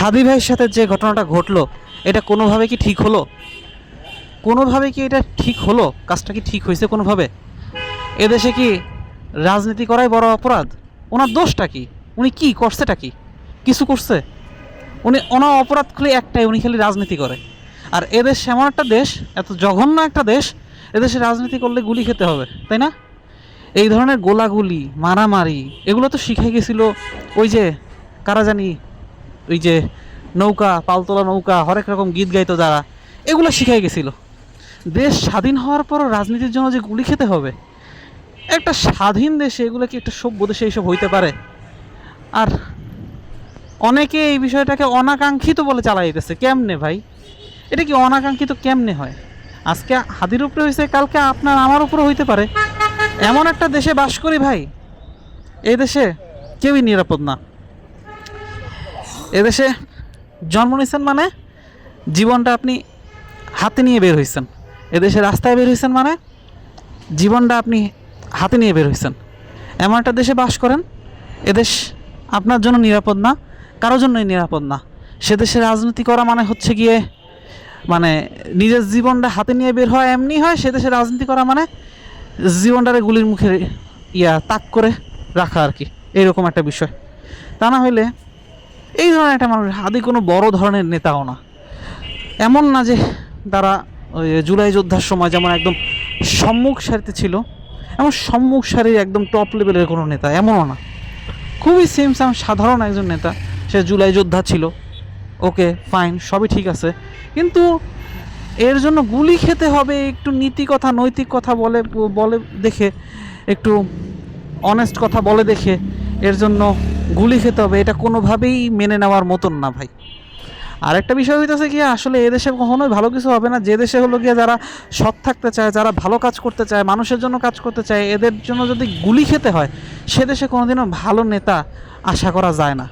হাদি ভাইয়ের সাথে যে ঘটনাটা ঘটলো, এটা কোনোভাবে কি ঠিক হলো? কোনোভাবে কি এটা ঠিক হলো? কাজটা কি ঠিক হয়েছে কোনোভাবে? এদেশে কি রাজনীতি করাই বড় অপরাধ? ওনার দোষটা কি? উনি কি করছেটা কি? কিছু করছে? ওনার অপরাধ খালি একটাই, উনি খালি রাজনীতি করে। আর এদেশ এমন একটা দেশ, এত জঘন্য একটা দেশ, এদেশে রাজনীতি করলে গুলি খেতে হবে, তাই না? এই ধরনের গোলাগুলি, মারামারি, এগুলো তো শিখে গেছিল ওই যে কারা জানি, ওই যে নৌকা, পালতোলা নৌকা, হরেক রকম গীত গাইতো যারা, এগুলো শিখাই গেছিল। দেশ স্বাধীন হওয়ার পরও রাজনীতির জন্য যে গুলি খেতে হবে, একটা স্বাধীন দেশে এগুলো কি একটা সভ্য দেশে এইসব হইতে পারে? আর অনেকে এই বিষয়টাকে অনাকাঙ্ক্ষিত বলে চালাইতেছে। কেমনে ভাই? এটা কি অনাকাঙ্ক্ষিত কেমনে হয়? আজকে হাদির উপরে হয়েছে, কালকে আপনার আমার উপরে হইতে পারে। এমন একটা দেশে বাস করি ভাই, এই দেশে কেউই নিরাপদ না। এদেশে জন্ম নিয়েছেন মানে জীবনটা আপনি হাতে নিয়ে বের হয়েছেন। এদেশে রাস্তায় বের হয়েছেন মানে জীবনটা আপনি হাতে নিয়ে বের হয়েছেন। এমন একটা দেশে বাস করেন, এদেশ আপনার জন্য নিরাপদ না, কারোর জন্যই নিরাপদ না। সে দেশে রাজনীতি করা মানে হচ্ছে গিয়ে মানে নিজের জীবনটা হাতে নিয়ে বের হয়, এমনি হয়। সে দেশে রাজনীতি করা মানে জীবনটারে গুলির মুখে তাক করে রাখা আর কি, এইরকম একটা বিষয়। তা না হইলে এই ধরনের একটা মানুষ হাদি কোনো বড় ধরনের নেতাও না। এমন না যে তারা ওই জুলাই যোদ্ধার সময় যেমন একদম সম্মুখ সারিতে ছিল, এমন সম্মুখ সারির একদম টপ লেভেলের কোনো নেতা এমনও না। খুবই সেম সাধারণ একজন নেতা। সে জুলাই যোদ্ধা ছিল, ওকে ফাইন, সবই ঠিক আছে। কিন্তু এর জন্য গুলি খেতে হবে, একটু নীতি কথা নৈতিক কথা বলে বলে দেখে, একটু অনেস্ট কথা বলে দেখে এর জন্য গুলি খেতে হবে, এটা কোনোভাবেই মেনে নেওয়ার মতন না ভাই। আর একটা বিষয় হইতেছে গিয়ে আসলে এদেশে কখনোই ভালো কিছু হবে না যে দেশে হলো গিয়ে যারা সৎ থাকতে চায়, যারা ভালো কাজ করতে চায়, মানুষের জন্য কাজ করতে চায়, এদের জন্য যদি গুলি খেতে হয়, সে দেশে কোনোদিনও ভালো নেতা আশা করা যায় না।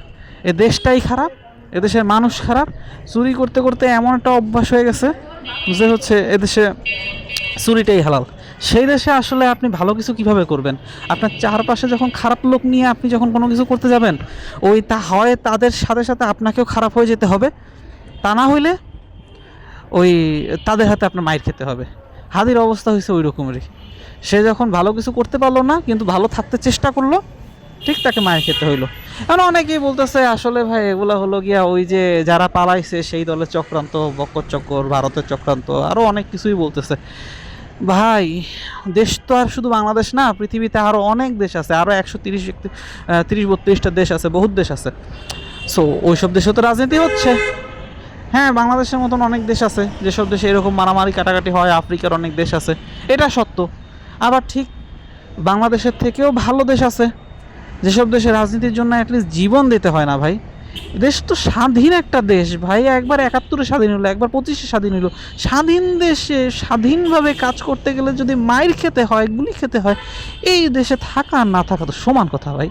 এ দেশটাই খারাপ, এদেশের মানুষ খারাপ। চুরি করতে করতে এমন একটা অভ্যাস হয়ে গেছে যে হচ্ছে এদেশে চুরিটাই হালাল। সেই দেশে আসলে আপনি ভালো কিছু কিভাবে করবেন? আপনার চারপাশে যখন খারাপ লোক নিয়ে আপনি যখন কোনো কিছু করতে যাবেন, ওই তা হয় তাদের সাথে সাথে আপনাকেও খারাপ হয়ে যেতে হবে। তা না হইলে ওই তাদের হাতে আপনার মাইর খেতে হবে। হাদির অবস্থা হয়েছে ওই রকমেরই। সে যখন ভালো কিছু করতে পারলো না, কিন্তু ভালো থাকতে চেষ্টা করলো, ঠিক তাকে মাইর খেতে হইলো। এখন অনেকেই বলতেছে আসলে ভাই এগুলো হলো গিয়া ওই যে যারা পালাইছে সেই দলের চক্রান্ত, বক্কর চক্কর, ভারতের চক্রান্ত, আরও অনেক কিছুই বলতেছে। ভাই দেশ তো আর শুধু বাংলাদেশ না, পৃথিবীতে আরও অনেক দেশ আছে, আরও 130-32টা দেশ আছে, বহুত দেশ আছে। সো ওইসব দেশে তো রাজনীতি হচ্ছে। হ্যাঁ, বাংলাদেশের মতন অনেক দেশ আছে যেসব দেশে এরকম মারামারি কাটাকাটি হয়, আফ্রিকার অনেক দেশ আছে, এটা সত্য। আবার ঠিক বাংলাদেশের থেকেও ভালো দেশ আছে যেসব দেশে রাজনীতির জন্য অ্যাটলিস্ট জীবন দিতে হয় না ভাই। দেশ তো স্বাধীন একটা দেশ ভাই, একবার 71-এ স্বাধীন হলো, একবার 25-এ স্বাধীন হলো। স্বাধীন দেশে স্বাধীনভাবে কাজ করতে গেলে যদি মাইর খেতে হয়, গুলি খেতে হয়, এই দেশে থাকা আর না থাকা তো সমান কথা ভাই।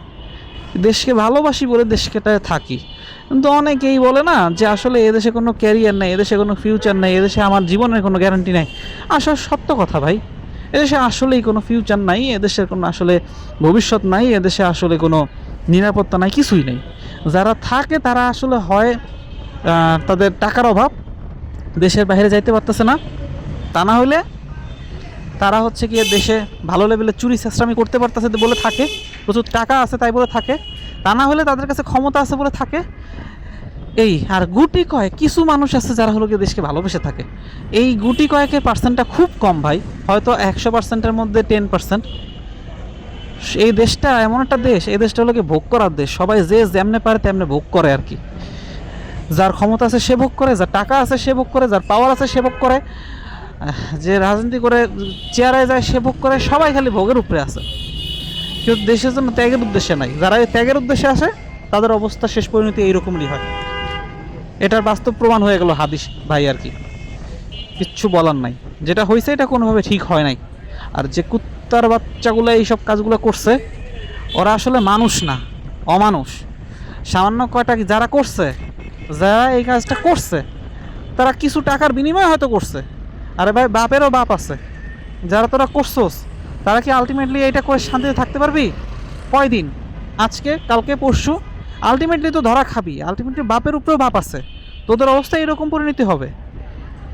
দেশকে ভালোবাসি বলে দেশকেটায় থাকি, কিন্তু অনেকেই বলে না যে আসলে এদেশে কোনো ক্যারিয়ার নেই, এদেশে কোনো ফিউচার নেই, এদেশে আমার জীবনের কোনো গ্যারান্টি নাই। আসলে সত্য কথা ভাই, এদেশে আসলেই কোনো ফিউচার নাই, এদেশের কোনো আসলে ভবিষ্যৎ নাই, এদেশে আসলে কোনো নিরাপত্তা নাই, কিছুই নেই। যারা থাকে তারা আসলে হয় তাদের টাকার অভাব, দেশের বাইরে যাইতে পারতেছে না, তা না হলে তারা হচ্ছে গিয়ে দেশে ভালো লেভেলে চুরি চেষ্টামি করতে পারতেছে বলে থাকে, প্রচুর টাকা আছে তাই বলে থাকে, তা না হলে তাদের কাছে ক্ষমতা আছে বলে থাকে। এই আর গুটি কয়েক কিছু মানুষ আছে যারা হলো গিয়ে দেশকে ভালোবেসে থাকে। এই গুটি কয়েকের পার্সেন্টটা খুব কম ভাই, হয়তো 100%-এর মধ্যে 10%। এই দেশটা এমন একটা দেশ, এই দেশটা হলো গিয়ে ভোগ করার দেশ। সবাই যে যেমনে পারে তেমনে ভোগ করে আর কি। যার ক্ষমতা আছে সে ভোগ করে, যার টাকা আছে সে ভোগ করে, যার পাওয়ার আছে সে ভোগ করে, যে রাজনীতি করে চেয়ারে যায় সে ভোগ করে। সবাই খালি ভোগের উপরে আছে, কেউ দেশের জন্য ত্যাগের উদ্দেশ্যে নাই। যারা এই ত্যাগের উদ্দেশ্যে আসে তাদের অবস্থা শেষ পরিণতি এইরকমই হয়। এটার বাস্তব প্রমাণ হয়ে গেল হাদিস ভাই আর কি। কিচ্ছু বলার নাই, যেটা হয়েছে এটা কোনোভাবে ঠিক হয় নাই। আর যে কুত্তার বাচ্চাগুলো এইসব কাজগুলো করছে, ওরা আসলে মানুষ না, অমানুষ। সামান্য কয়টা যারা করছে, যারা এই কাজটা করছে, তারা কিছু টাকার বিনিময়ে হয়তো করছে। আরে ভাই বাপেরও বাপ আছে, যারা তোরা করছোস তারা কি আলটিমেটলি এটা করে শান্তিতে থাকতে পারবি কয়দিন? আজকে কালকে পরশু আলটিমেটলি তো ধরা খাবি, আলটিমেটলি বাপের উপরেও বাপ আছে, তোদের অবস্থা এরকম পরিণতি হবে,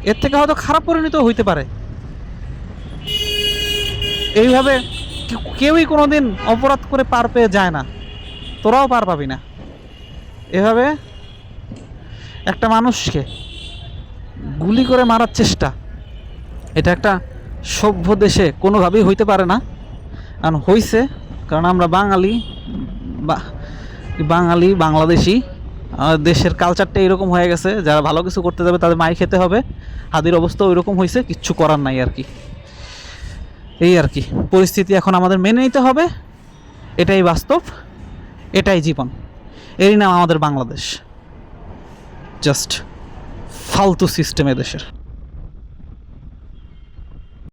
এর থেকে হয়তো খারাপ পরিণত হইতে পারে। এইভাবে কেউই কোনোদিন অপরাধ করে পার পেয়ে যায় না, তোরাও পার পাবি না। এভাবে একটা মানুষকে গুলি করে মারার চেষ্টা, এটা একটা সভ্য দেশে কোনোভাবেই হইতে পারে না। কারণ হইছে, কারণ আমরা বাঙালি বাংলাদেশি, আমাদের দেশের কালচারটা এরকম হয়ে গেছে, যারা ভালো কিছু করতে যাবে তাদের মাই খেতে হবে। হাদির অবস্থা ওইরকম হয়েছে, কিচ্ছু করার নাই আর কি। এই আর কি পরিস্থিতি এখন আমাদের মেনে নিতে হবে, এটাই বাস্তব, এটাই জীবন, এরই নাম আমাদের বাংলাদেশ। জাস্ট ফালতু সিস্টেম এদেশের।